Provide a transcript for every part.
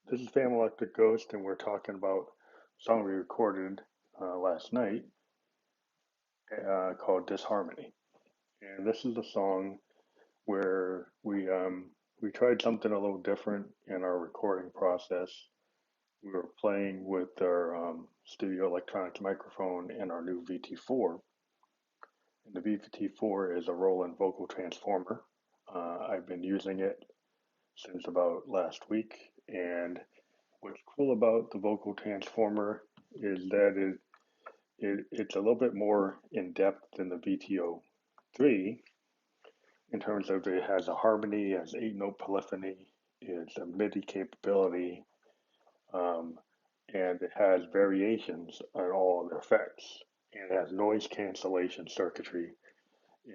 This is Fam Electric Ghost, and we're talking about a song we recorded last night called Disharmony. And this is a song where we tried something a little different in our recording process. We were playing with our studio electronics microphone and our new VT4. And the VT4 is a Roland vocal transformer. I've been using it since about last week, and what's cool about the vocal transformer is that it's a little bit more in depth than the VTO3 in terms of it has a harmony, it has 8-note polyphony, it's a MIDI capability, and it has variations on all of the effects, and it has noise cancellation circuitry,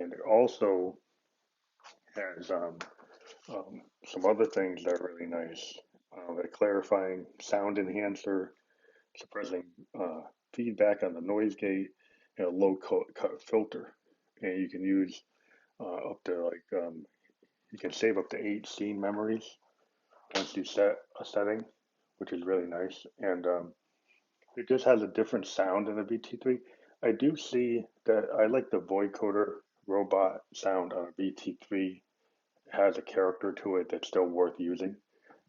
and it also has some other things that are really nice. A clarifying sound enhancer, suppressing feedback on the noise gate, and a low cut filter. And you can use up to you can save up to 8 scene memories once you set a setting, which is really nice. And it just has a different sound in the VT3. I do see that I like the vocoder robot sound on a VT3. It has a character to it that's still worth using.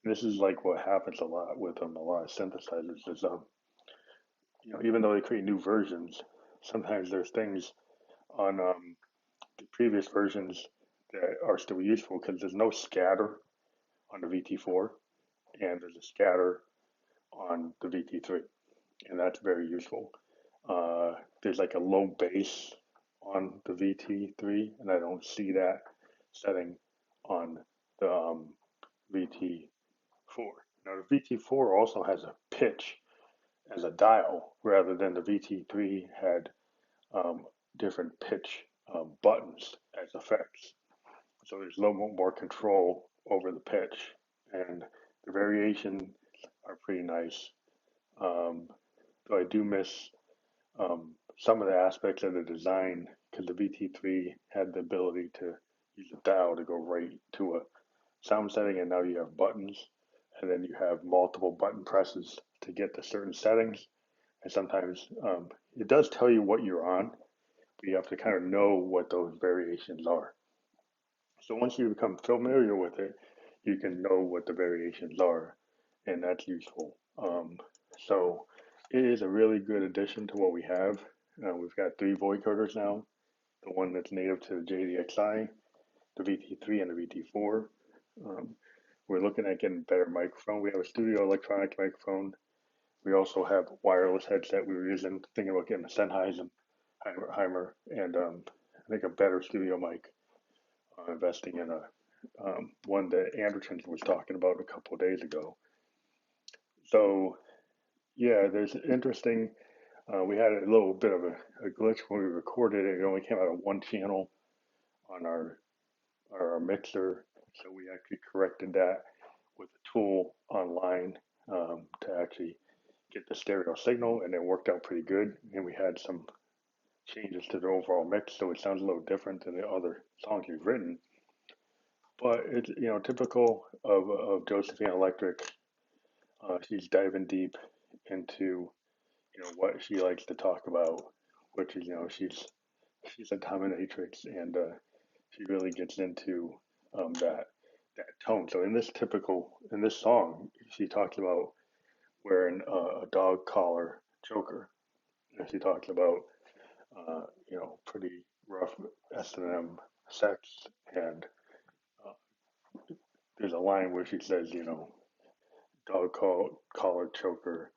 This is like what happens a lot with a lot of synthesizers is even though they create new versions, sometimes there's things on the previous versions that are still useful because there's no scatter on the VT4 and there's a scatter on the VT3, and that's very useful. There's like a low bass on the VT3, and I don't see that setting on the VT4. Now the VT4 also has a pitch as a dial rather than the VT3 had different pitch buttons as effects. So there's a little more control over the pitch, and the variations are pretty nice. Though I do miss some of the aspects of the design because the VT3 had the ability to use a dial to go right to a sound setting, and now you have buttons, and then you have multiple button presses to get to certain settings. And sometimes it does tell you what you're on, but you have to kind of know what those variations are. So once you become familiar with it, you can know what the variations are, and that's useful. So it is a really good addition to what we have. We've got 3 vocoders now, the one that's native to the JDXI, the VT3, and the VT4. We're looking at getting a better microphone. We have a studio electronic microphone. We also have a wireless headset we were using, thinking about getting a Sennheiser, and I think a better studio mic. Investing in a one that Anderson was talking about a couple of days ago. So yeah, there's interesting. We had a little bit of a glitch when we recorded it. It only came out of one channel on our mixer, so we actually corrected that with a tool online to actually get the stereo signal, and it worked out pretty good. And we had some changes to the overall mix, so it sounds a little different than the other songs we've written. But it's typical of Josephine Electric. She's diving deep into what she likes to talk about, which is she's a dominatrix, and she really gets into that tone. So in this song, she talks about wearing a dog collar choker, and she talks about pretty rough S&M sex, and uh, there's a line where she says, dog collar choker,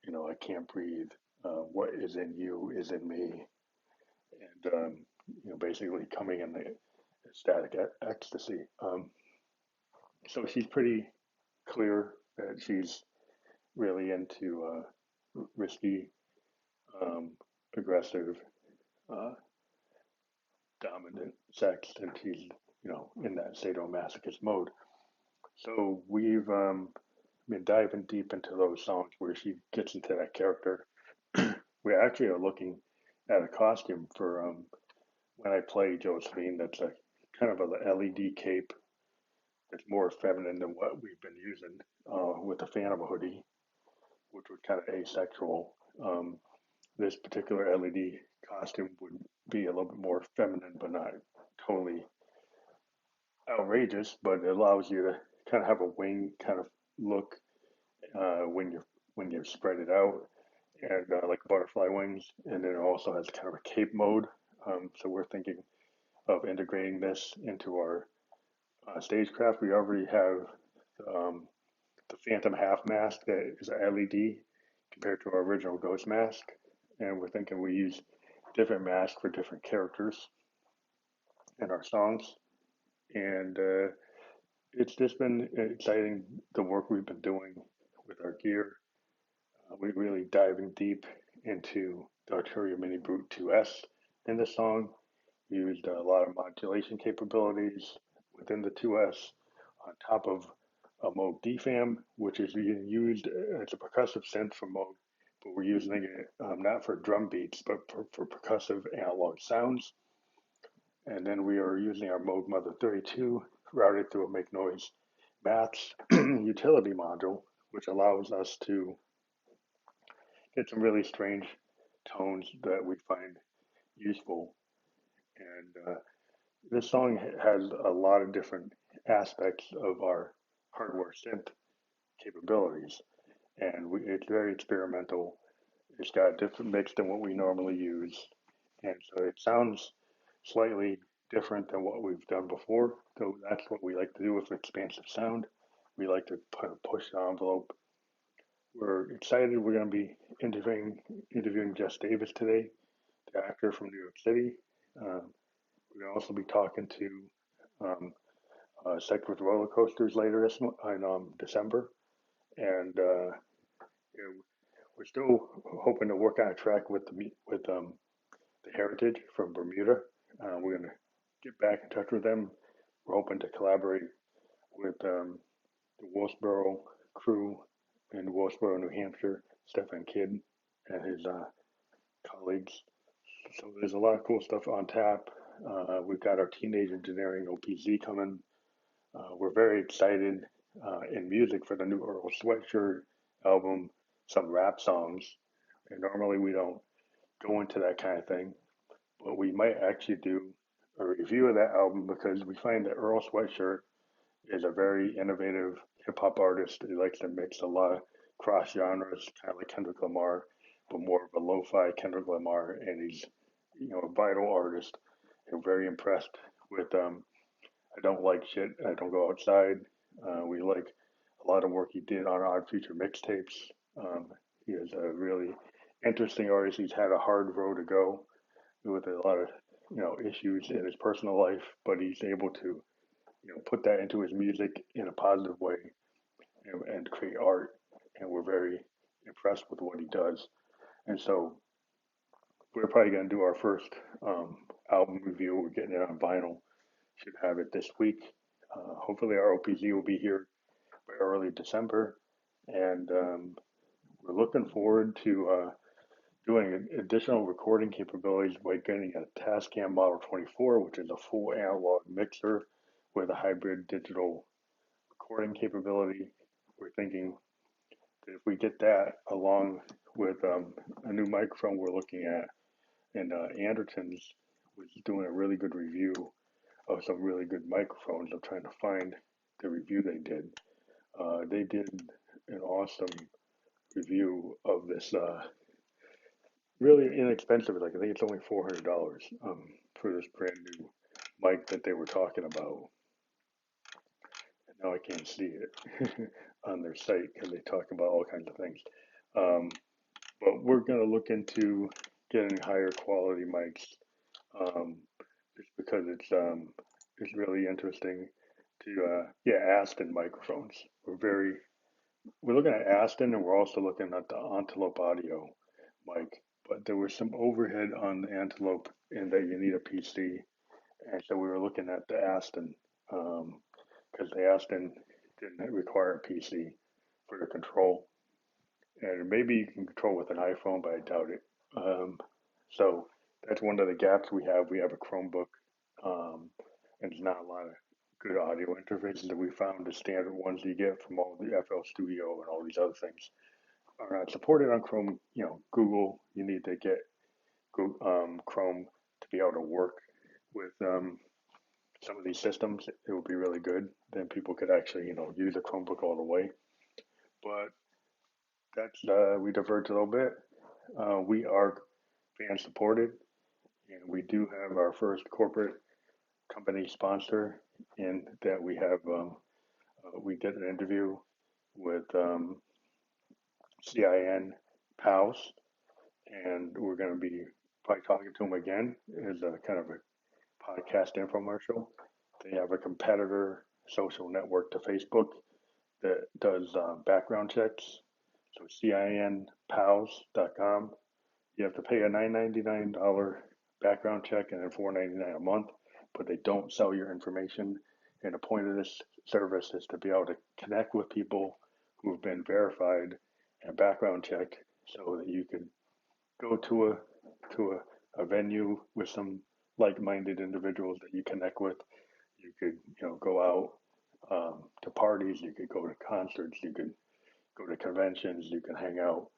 I can't breathe. What is in you is in me, and basically coming in the ecstatic ecstasy. So she's pretty clear that she's really into risky, um, aggressive, uh, dominant sex, and she's in that sadomasochist mode. So we've been diving deep into those songs where she gets into that character. We actually are looking at a costume for when I play Josephine. That's a kind of a LED cape that's more feminine than what we've been using with the Phantom hoodie, which was kind of asexual. Um, this particular LED costume would be a little bit more feminine, but not totally outrageous. But it allows you to kind of have a wing kind of look when you spread it out, and like butterfly wings. And then it also has kind of a cape mode. So we're thinking of integrating this into our stagecraft. We already have um, the Phantom half mask that is LED compared to our original Ghost mask, and we're thinking we use different masks for different characters in our songs. And it's just been exciting the work we've been doing with our gear. We're really diving deep into the Arturia Mini Brute 2S in the song. We used a lot of modulation capabilities within the 2S on top of a Moog DFAM, which is being used as a percussive synth for Moog, but we're using it not for drum beats, but for percussive analog sounds. And then we are using our Moog Mother 32 routed through a Make Noise Maths utility module, which allows us to get some really strange tones that we find useful. And this song has a lot of different aspects of our hardware synth capabilities, and it's very experimental. It's got a different mix than what we normally use, and so it sounds slightly different than what we've done before. So that's what we like to do with expansive sound. We like to push the envelope. We're excited. We're going to be interviewing Jess Davis today, the actor from New York City. We're going to also be talking to um, Psych with Roller Coasters later in December, and you know, we're still hoping to work on a track with the Heritage from Bermuda. We're going to get back in touch with them. We're hoping to collaborate with the Wolfsboro crew in Wolfsboro, New Hampshire, Stefan Kidd and his colleagues. So there's a lot of cool stuff on tap. We've got our Teenage Engineering OPZ coming. We're very excited in music for the new Earl Sweatshirt album, some rap songs. And normally we don't go into that kind of thing, but we might actually do a review of that album because we find that Earl Sweatshirt is a very innovative hip hop artist. He likes to mix a lot of cross genres, kind of like Kendrick Lamar, but more of a lo-fi Kendrick Lamar. And he's, a vital artist. I'm very impressed with I Don't Like Shit. I Don't Go Outside. We like a lot of work he did on Odd Future mixtapes. He is a really interesting artist. He's had a hard road to go with a lot of issues in his personal life, but he's able to put that into his music in a positive way and create art. And we're very impressed with what he does. And so we're probably going to do our first album review. We're getting it on vinyl. Should have it this week. Hopefully, our OPZ will be here by early December, and we're looking forward to doing additional recording capabilities by getting a Tascam Model 24, which is a full analog mixer with a hybrid digital recording capability. We're thinking that if we get that along with a new microphone we're looking at, and Anderton's was doing a really good review of some really good microphones. I'm trying to find the review they did. They did an awesome review of this really inexpensive. Like I think it's only $400 for this brand new mic that they were talking about. And now I can't see it on their site because they talk about all kinds of things. But we're going to look into getting higher quality mics, just because it's really interesting to Aston microphones. We're looking at Aston, and we're also looking at the Antelope Audio mic. But there was some overhead on the Antelope in that you need a PC, and so we were looking at the Aston, because the Aston didn't require a PC for the control. And maybe you can control with an iPhone, but I doubt it. So that's one of the gaps we have. We have a Chromebook, and there's not a lot of good audio interfaces that we found. The standard ones you get from all the FL Studio and all these other things are not supported on Chrome. Google, you need to get Chrome to be able to work with some of these systems. It would be really good. Then people could actually, use a Chromebook all the way. But that's we diverged a little bit. We are fan supported, and we do have our first corporate company sponsor in that we have. We did an interview with CIN Pals, and we're going to be probably talking to them again as a kind of a podcast infomercial. They have a competitor social network to Facebook that does background checks. So cinpals.com. You have to pay a $9.99 background check and then $4.99 a month, but they don't sell your information. And the point of this service is to be able to connect with people who have been verified and background checked, so that you can go to a venue with some like-minded individuals that you connect with. You could go out to parties. You could go to concerts. You could go to conventions. You can hang out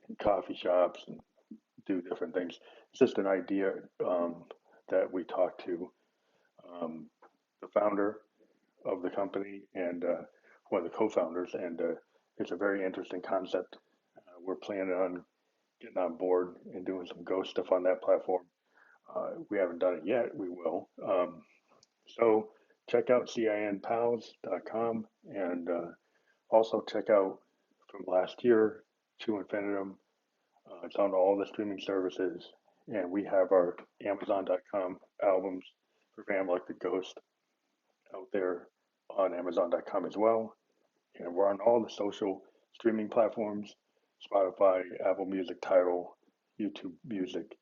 in coffee shops and do different things. It's just an idea that we talked to the founder of the company and one of the co-founders, and it's a very interesting concept. We're planning on getting on board and doing some ghost stuff on that platform. We haven't done it yet. We will. So check out cinpals.com, and also check out from last year, To Infinitum. It's on all the streaming services, and we have our Amazon.com albums for Fam Like the Ghost out there on Amazon.com as well. And we're on all the social streaming platforms: Spotify, Apple Music, Tidal, YouTube Music.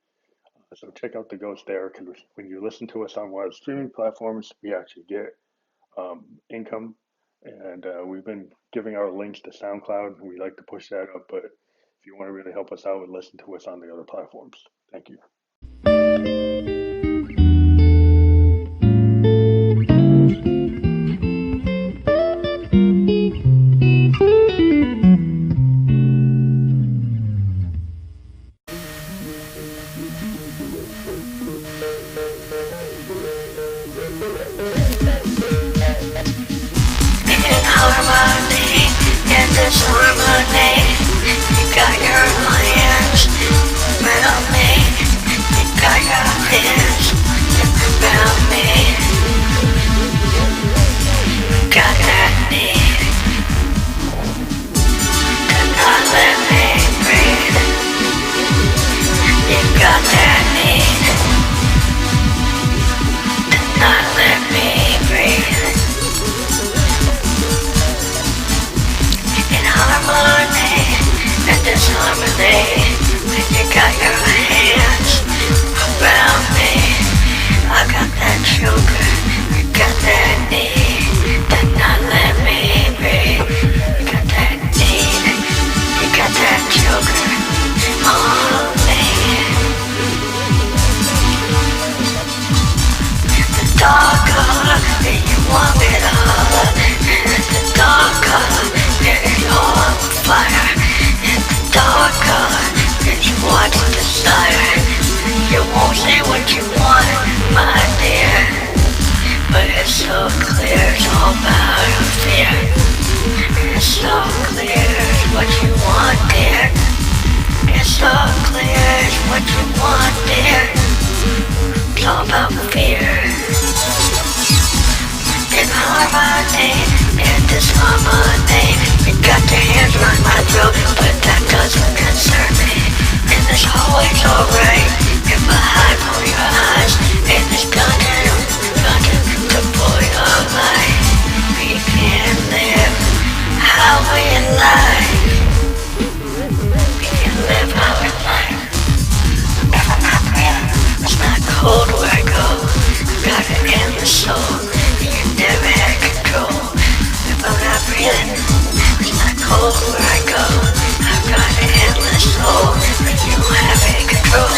So check out the Ghost there, because when you listen to us on one of the streaming platforms, we actually get income. And we've been giving our links to SoundCloud, and we like to push that up. But if you want to really help us out, listen to us on the other platforms. Thank you. Harmony and disharmony. You got your hands around me. You got your hands around me. You got that need to not let me breathe. You got that need to not let me breathe. Harmony and disharmony. When you got your hands around me, I got that sugar. You got that need to not let me breathe. You got that need. You got that sugar on me. The darker that you want me to holler, and the darker it's all on fire. It's darker than you want to desire. You won't say what you want, my dear, but it's so clear it's all about your fear. It's so clear it's what you want, dear. It's so clear it's what you want, dear. It's all about fear. In harmony, in disharmony, you got your hands around my throat, but that doesn't concern me. In this hallway, it's alright. If I hide from your eyes, in this dungeon, devoid of light, we can live how we like. We can live how we like. If I'm not breathing, it's not cold where I go. I've got an endless soul. Never had control. If I'm not breathing, it's not cold where I go. I've got an endless soul, but you don't have any control.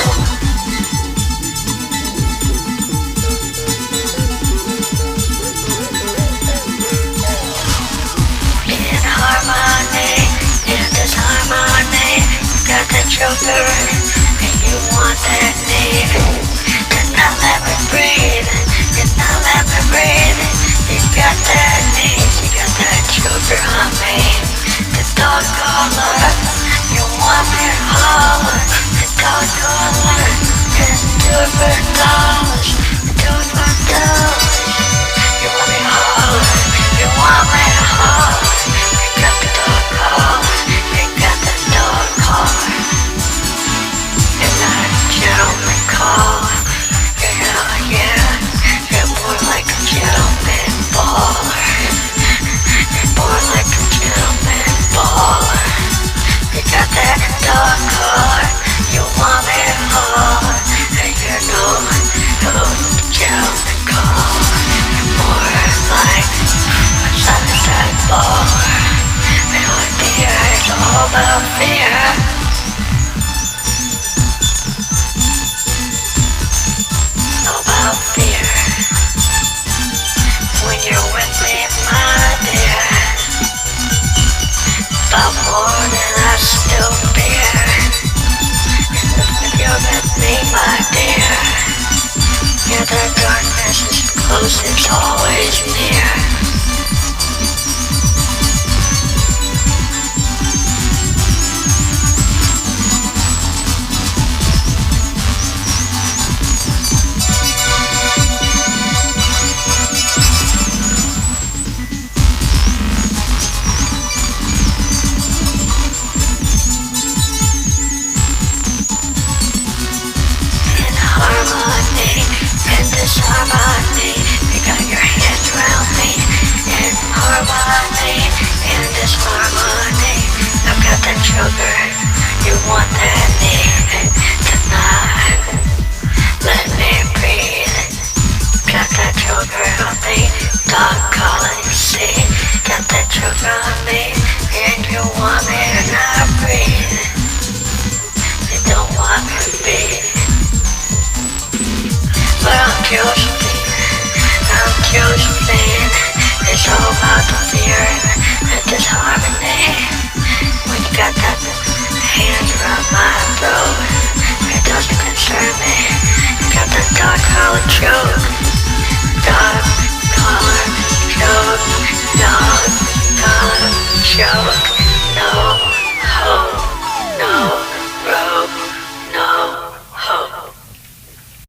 In harmony, in disharmony, you got the joker, and you want that need. Did not let me breathe. Did not let me breathe. You got that need, you got that joker on me. The dog collar, you want me to holler. The dog collar, just do it for dollars. Do it for dollars. You want me to holler, you want me to holler. You got the dog collar, you got the dog collar. You're not a gentleman caller. You're more like a gentleman baller. You're more like a gentleman baller. You got that dog collar, you want me to holler. And you're no gentleman caller. You're more like a side baller. And with fear, it's all about fear. Fear. When you're with me, my dear, about more than I still bear. When you're with me, my dear, yeah, the darkness is close, it's always near. Disharmony, you got your hands around me. In harmony, in disharmony, I've got that sugar, you want that need. Tonight, let me breathe. Got that sugar on me, dog calling, you see. Got that sugar on me, and you want me to not breathe. You don't want me to be. But I'm Josephine, it's all about the fear and disharmony. When you got that hand around my throat, it doesn't concern me. You got that dog collar choke. Dog collar choke. Dog collar choke. No.